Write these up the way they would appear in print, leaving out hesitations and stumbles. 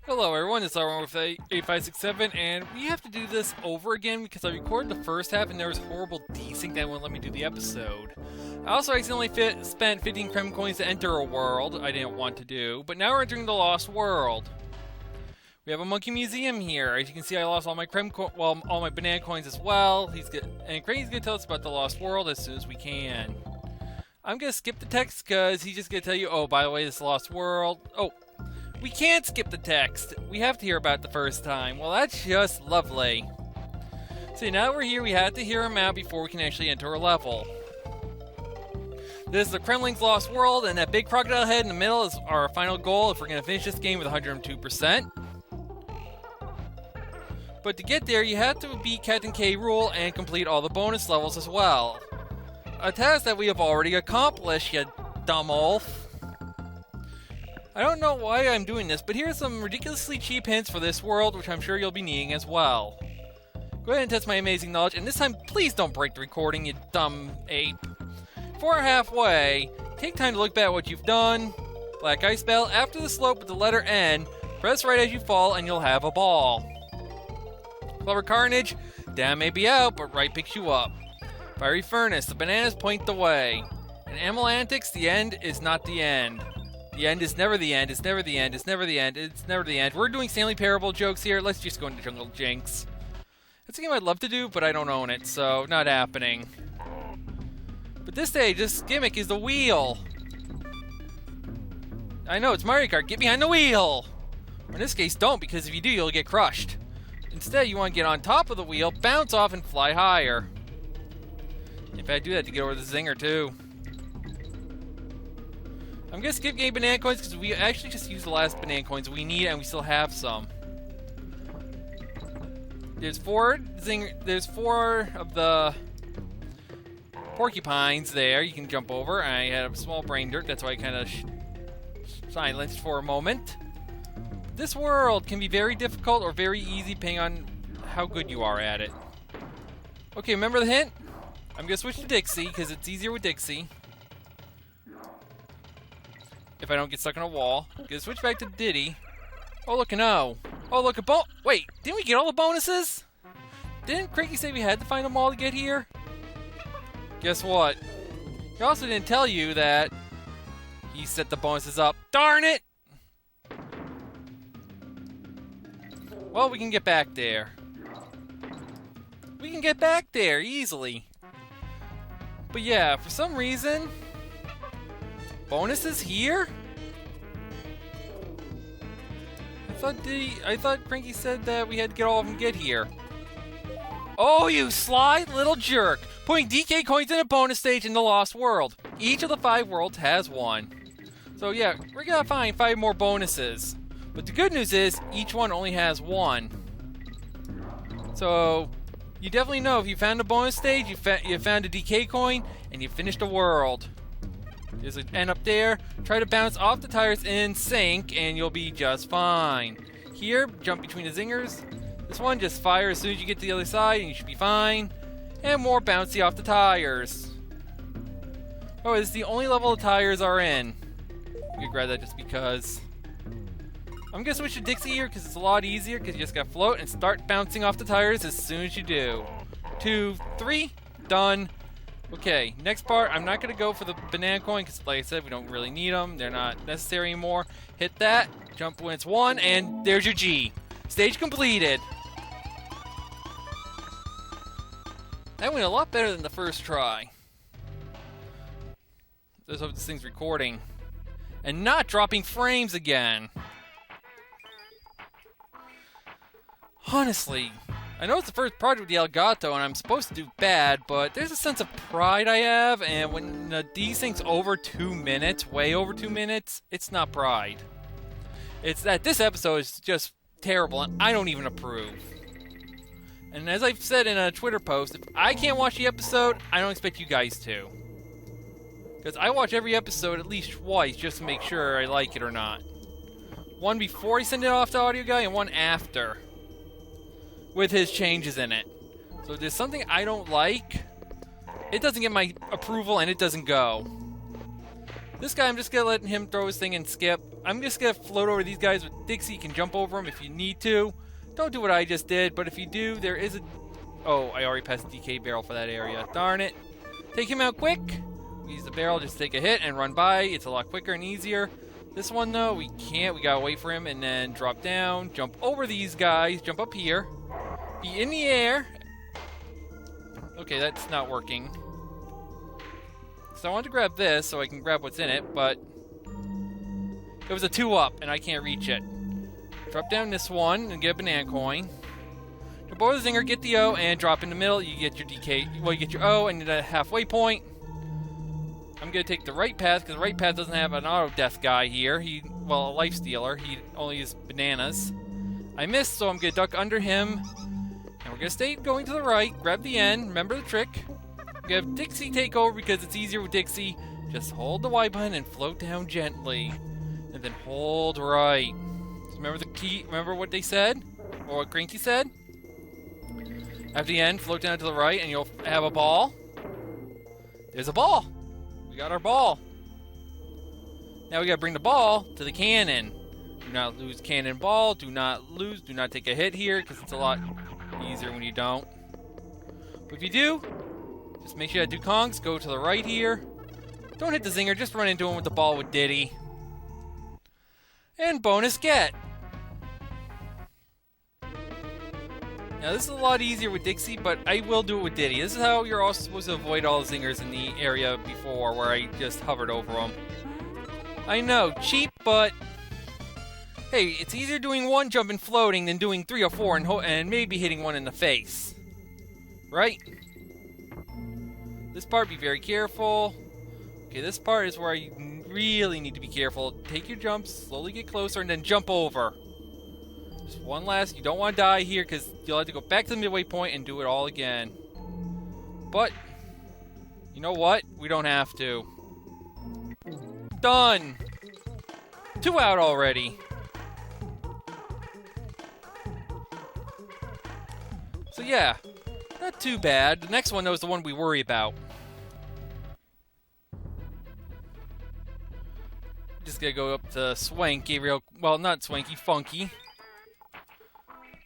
Hello everyone, it's Rareware with 8567, and we have to do this over again because I recorded the first half and there was horrible desync that wouldn't let me do the episode. I also accidentally spent 15 Krem coins to enter a world I didn't want to do, but now we're entering the Lost World. We have a monkey museum here. As you can see, I lost all my all my banana coins as well. And Craig's gonna tell us about the Lost World as soon as we can. I'm gonna skip the text because he's just gonna tell you, oh, by the way, this Lost World. Oh, we can't skip the text. We have to hear about it the first time. Well, that's just lovely. See, now that we're here, we have to hear him out before we can actually enter a level. This is the Kremling's Lost World, and that big crocodile head in the middle is our final goal if we're going to finish this game with 102%. But to get there, you have to beat Kaptain K, Rool, and complete all the bonus levels as well. A task that we have already accomplished, you dumb wolf. I don't know why I'm doing this, but here are some ridiculously cheap hints for this world, which I'm sure you'll be needing as well. Go ahead and test my amazing knowledge, and this time, please don't break the recording, you dumb ape. Before halfway, take time to look back at what you've done. Black Ice Bell, after the slope with the letter N, press right as you fall and you'll have a ball. Clever Carnage, down may be out, but right picks you up. Fiery Furnace, the bananas point the way. And Antics, the end is not the end. The end is never the end, it's never the end, it's never the end, it's never the end. We're doing Stanley Parable jokes here, let's just go into Jungle Jinx. That's a game I'd love to do, but I don't own it, so not happening. But this stage, this gimmick is the wheel. I know, it's Mario Kart, get behind the wheel! In this case, don't, because if you do, you'll get crushed. Instead, you want to get on top of the wheel, bounce off, and fly higher. In fact, do that to get over the zinger, too. I'm gonna skip getting banana coins because we actually just used the last banana coins we need, and we still have some. There's four of the porcupines there you can jump over. I had a small brain dirt, that's why I kind of silenced for a moment. This world can be very difficult or very easy depending on how good you are at it. Okay, remember the hint? I'm gonna switch to Dixie because it's easier with Dixie. If I don't get stuck on a wall. Gonna switch back to Diddy. Oh, look, an O. Oh, look, wait, didn't we get all the bonuses? Didn't Craigie say we had to find them all to get here? Guess what? He also didn't tell you that he set the bonuses up. Darn it! Well, we can get back there. We can get back there easily. But yeah, for some reason, bonuses here? I thought Cranky said that we had to get all of them to get here. Oh, you sly little jerk! Putting DK coins in a bonus stage in the Lost World. Each of the 5 worlds has one. So yeah, we're gonna find 5 more bonuses. But the good news is, each one only has one. So, you definitely know if you found a bonus stage, you found a DK coin, and you finished a world. There's an N up there. Try to bounce off the tires in sync, and you'll be just fine. Here, jump between the zingers. This one, just fire as soon as you get to the other side, and you should be fine. And more bouncy off the tires. Oh, this is the only level the tires are in. I'm gonna grab that just because. I'm gonna switch to Dixie here because it's a lot easier because you just gotta float and start bouncing off the tires as soon as you do. 2, 3, done. Okay, next part, I'm not gonna go for the banana coin because like I said, we don't really need them. They're not necessary anymore. Hit that, jump when it's 1, and there's your G. Stage completed. That went a lot better than the first try. Let's hope this thing's recording. And not dropping frames again. Honestly, I know it's the first project with the Elgato and I'm supposed to do bad, but there's a sense of pride I have, and when the desyncs over 2 minutes, way over 2 minutes, it's not pride. It's that this episode is just terrible and I don't even approve. And as I've said in a Twitter post, if I can't watch the episode, I don't expect you guys to. Because I watch every episode at least twice just to make sure I like it or not. One before I send it off to Audio Guy and one after. With his changes in it. So if there's something I don't like, it doesn't get my approval and it doesn't go. This guy, I'm just gonna let him throw his thing and skip. I'm just gonna float over these guys with Dixie. You can jump over them if you need to. Don't do what I just did, but if you do, there is a... Oh, I already passed the DK barrel for that area. Darn it. Take him out quick. Use the barrel, just take a hit and run by. It's a lot quicker and easier. This one, though, we can't. We gotta wait for him and then drop down. Jump over these guys. Jump up here. Be in the air. Okay, that's not working. So I wanted to grab this so I can grab what's in it, but... It was a 2-up, and I can't reach it. Drop down this one and get a banana coin. Jump over the zinger, get the O, and drop in the middle. You get your DK. Well, you get your O and the halfway point. I'm going to take the right path, because the right path doesn't have an auto-death guy here. Well, a life stealer. He only uses bananas. I missed, so I'm going to duck under him. And we're going to stay going to the right. Grab the end. Remember the trick. We're going to have Dixie take over, because it's easier with Dixie. Just hold the Y button and float down gently. And then hold right. So remember the key? Remember what they said? Or what Cranky said? At the end, float down to the right, and you'll have a ball. There's a ball. We got our ball. Now we gotta bring the ball to the cannon. Do not lose cannon ball. Do not lose. Do not take a hit here, because it's a lot easier when you don't. But if you do, just make sure you do Kongs. Go to the right here. Don't hit the zinger. Just run into him with the ball with Diddy. And bonus get. Now this is a lot easier with Dixie, but I will do it with Diddy. This is how you're also supposed to avoid all the zingers in the area before, where I just hovered over them. I know, cheap, but hey, it's easier doing one jump and floating than doing 3 or 4 and maybe hitting one in the face. Right? This part, be very careful. Okay, this part is where you really need to be careful. Take your jumps, slowly get closer, and then jump over. Just one last, you don't want to die here, because you'll have to go back to the midway point and do it all again. But, you know what? We don't have to. Done! 2 out already. So yeah, not too bad. The next one, though, is the one we worry about. Just gotta go up to Swanky well, not Swanky, Funky.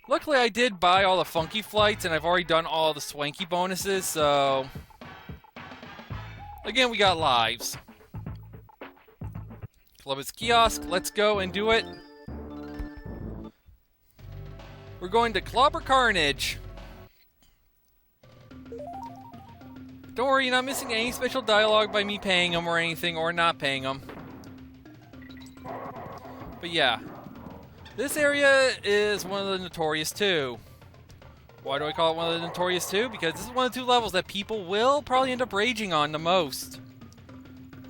Luckily, I did buy all the Funky flights, and I've already done all the Swanky bonuses, so... Again, we got lives. Columbus Kiosk, let's go and do it. We're going to Clobber Carnage. Don't worry, you're not missing any special dialogue by me paying them or anything, or not paying them. But yeah, this area is one of the Notorious 2. Why do I call it one of the Notorious 2? Because this is one of the 2 levels that people will probably end up raging on the most.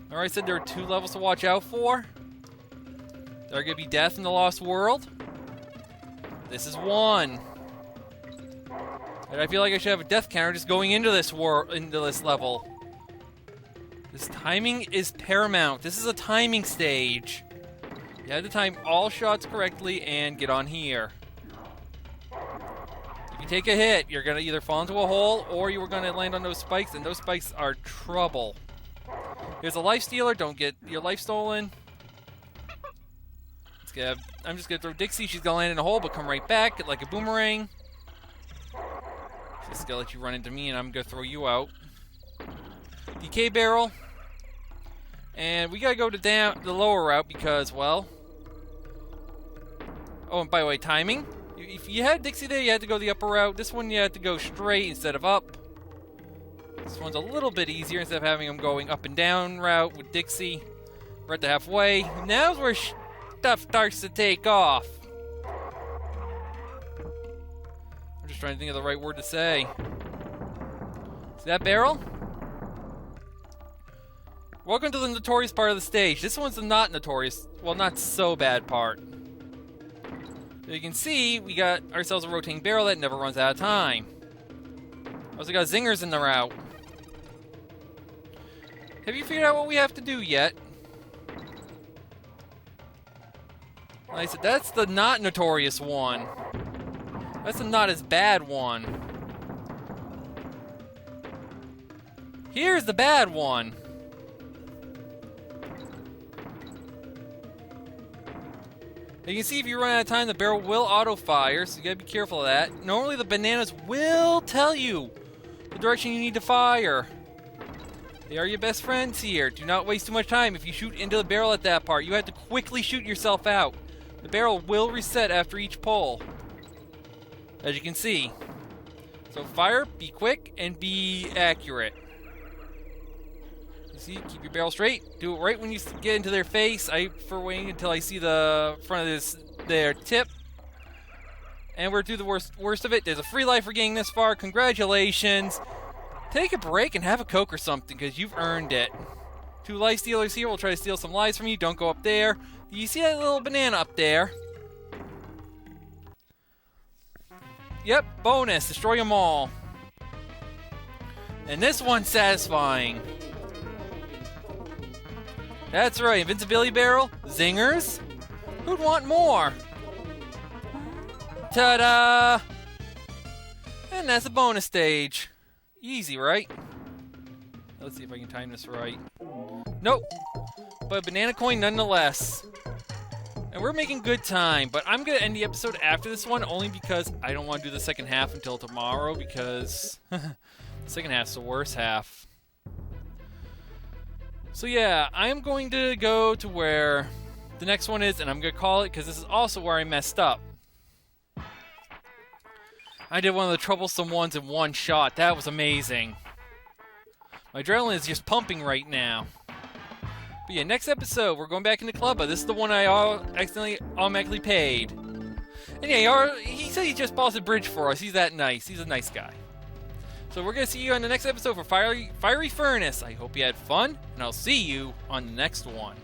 Remember I said there are 2 levels to watch out for? There are going to be Death in the Lost World. This is one. And I feel like I should have a death counter just going into this level. This timing is paramount. This is a timing stage. You have to time all shots correctly and get on here. If you take a hit, you're going to either fall into a hole or you're going to land on those spikes, and those spikes are trouble. Here's a life stealer. Don't get your life stolen. I'm just going to throw Dixie. She's going to land in a hole but come right back like a boomerang. Just going to let you run into me and I'm going to throw you out. DK barrel. And we got to go to the lower route because, well... Oh, and by the way, timing. If you had Dixie there, you had to go the upper route. This one, you had to go straight instead of up. This one's a little bit easier instead of having them going up and down route with Dixie. We're at the halfway. Now's where stuff starts to take off. I'm just trying to think of the right word to say. See that barrel? Welcome to the notorious part of the stage. This one's the not notorious, well, not so bad part. So you can see, we got ourselves a rotating barrel that never runs out of time. Also got zingers in the route. Have you figured out what we have to do yet? Like I said, that's the not notorious one. That's the not as bad one. Here's the bad one. You can see if you run out of time, the barrel will auto-fire, so you gotta be careful of that. Normally the bananas will tell you the direction you need to fire. They are your best friends here. Do not waste too much time. If you shoot into the barrel at that part, you have to quickly shoot yourself out. The barrel will reset after each pull, as you can see. So fire, be quick, and be accurate. You see, keep your barrel straight. Do it right when you get into their face. I prefer waiting until I see the front of their tip. And we're through the worst of it. There's a free life for getting this far. Congratulations. Take a break and have a Coke or something, because you've earned it. 2 life stealers here will try to steal some lives from you. Don't go up there. You see that little banana up there? Yep, bonus. Destroy them all. And this one's satisfying. That's right, invincibility barrel, zingers. Who'd want more? Ta-da! And that's a bonus stage. Easy, right? Let's see if I can time this right. Nope. But a banana coin nonetheless. And we're making good time, but I'm going to end the episode after this one only because I don't want to do the second half until tomorrow because the second half's the worst half. So yeah, I'm going to go to where the next one is, and I'm going to call it because this is also where I messed up. I did one of the troublesome ones in one shot. That was amazing. My adrenaline is just pumping right now. But yeah, next episode, we're going back into club, but this is the one I accidentally automatically paid. And yeah, he said he just bought the bridge for us. He's that nice. He's a nice guy. So we're going to see you on the next episode for Fiery Furnace. I hope you had fun, and I'll see you on the next one.